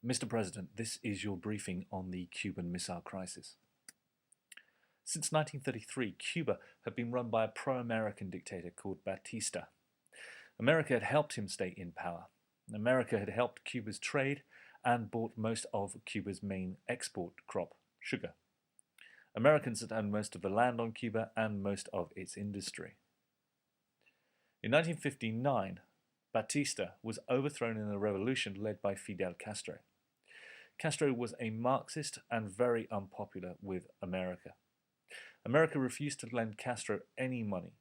Mr. President, this is your briefing on the Cuban Missile Crisis. Since 1933, Cuba had been run by a pro-American dictator called Batista. America had helped him stay in power. America had helped Cuba's trade and bought most of Cuba's main export crop, sugar. Americans had owned most of the land on Cuba and most of its industry. In 1959, Batista was overthrown in a revolution led by Fidel Castro. Castro was a Marxist and very unpopular with America. America refused to lend Castro any money.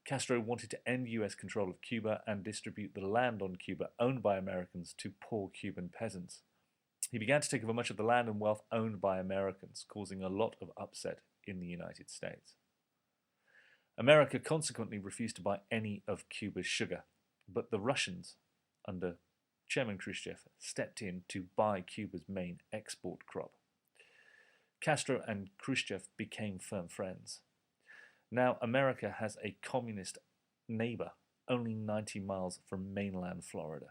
Castro wanted to end US control of Cuba and distribute the land on Cuba owned by Americans to poor Cuban peasants. He began to take over much of the land and wealth owned by Americans, causing a lot of upset in the United States. America consequently refused to buy any of Cuba's sugar, but the Russians, under Chairman Khrushchev, stepped in to buy Cuba's main export crop. Castro and Khrushchev became firm friends. Now America has a communist neighbor only 90 miles from mainland Florida.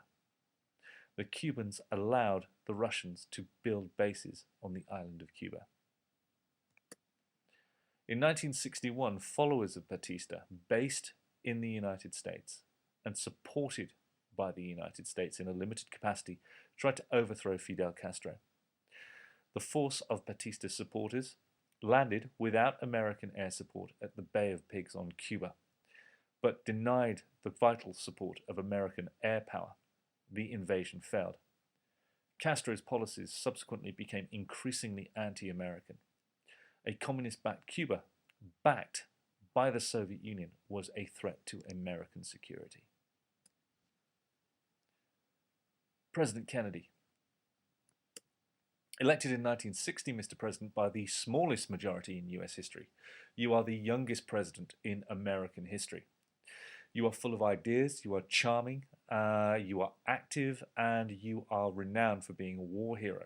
The Cubans allowed the Russians to build bases on the island of Cuba. In 1961, followers of Batista, based in the United States and supported by the United States in a limited capacity, tried to overthrow Fidel Castro. The force of Batista's supporters landed without American air support at the Bay of Pigs on Cuba, but denied the vital support of American air power. The invasion failed. Castro's policies subsequently became increasingly anti-American. A communist-backed Cuba, backed by the Soviet Union, was a threat to American security. President Kennedy. Elected in 1960, Mr. President, by the smallest majority in US history, you are the youngest president in American history. You are full of ideas, you are charming, you are active, and you are renowned for being a war hero.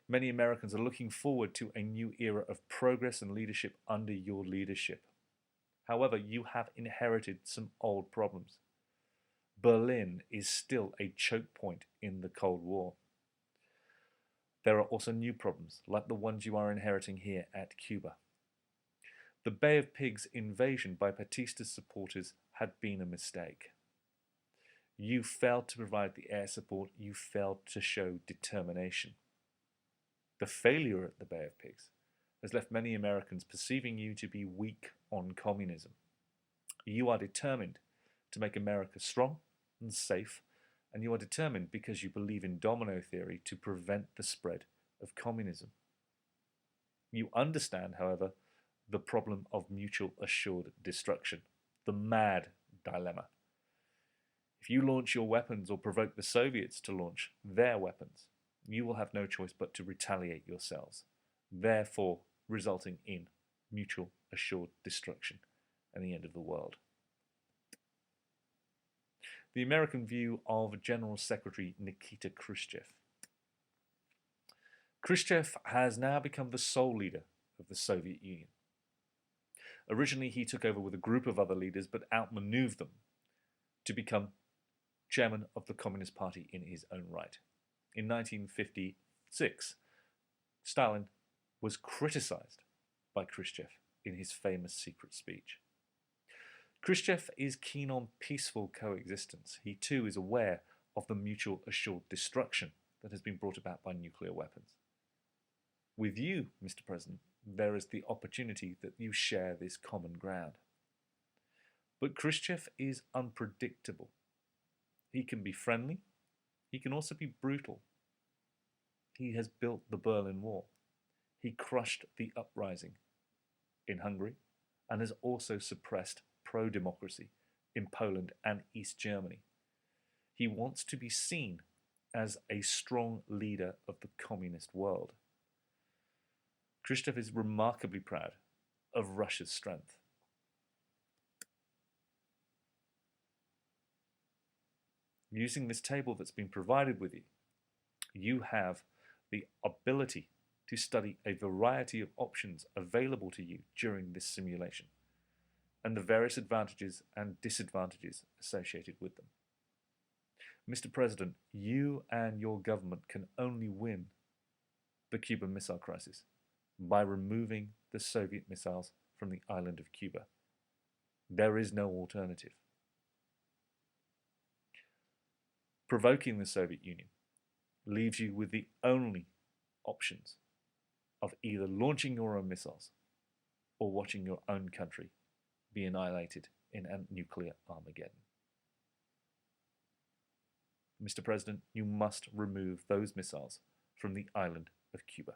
Many Americans are looking forward to a new era of progress and leadership under your leadership. However, you have inherited some old problems. Berlin is still a choke point in the Cold War. There are also new problems, like the ones you are inheriting here at Cuba. The Bay of Pigs invasion by Batista's supporters had been a mistake. You failed to provide the air support, you failed to show determination. The failure at the Bay of Pigs has left many Americans perceiving you to be weak on communism. You are determined to make America strong and safe, and you are determined because you believe in domino theory to prevent the spread of communism. You understand, however, the problem of mutual assured destruction, the MAD dilemma. If you launch your weapons or provoke the Soviets to launch their weapons, you will have no choice but to retaliate yourselves, therefore resulting in mutual assured destruction and the end of the world. The American view of General Secretary Nikita Khrushchev. Khrushchev has now become the sole leader of the Soviet Union. Originally, he took over with a group of other leaders, but outmaneuvered them to become chairman of the Communist Party in his own right. In 1956, Stalin was criticized by Khrushchev in his famous secret speech. Khrushchev is keen on peaceful coexistence. He too is aware of the mutual assured destruction that has been brought about by nuclear weapons. With you, Mr. President, there is the opportunity that you share this common ground. But Khrushchev is unpredictable. He can be friendly. He can also be brutal. He has built the Berlin Wall. He crushed the uprising in Hungary and has also suppressed pro-democracy in Poland and East Germany. He wants to be seen as a strong leader of the communist world. Khrushchev is remarkably proud of Russia's strength. Using this table that's been provided with you, you have the ability to study a variety of options available to you during this simulation and the various advantages and disadvantages associated with them. Mr. President, you and your government can only win the Cuban Missile Crisis by removing the Soviet missiles from the island of Cuba. There is no alternative. Provoking the Soviet Union leaves you with the only options of either launching your own missiles or watching your own country be annihilated in a nuclear Armageddon. Mr. President, you must remove those missiles from the island of Cuba.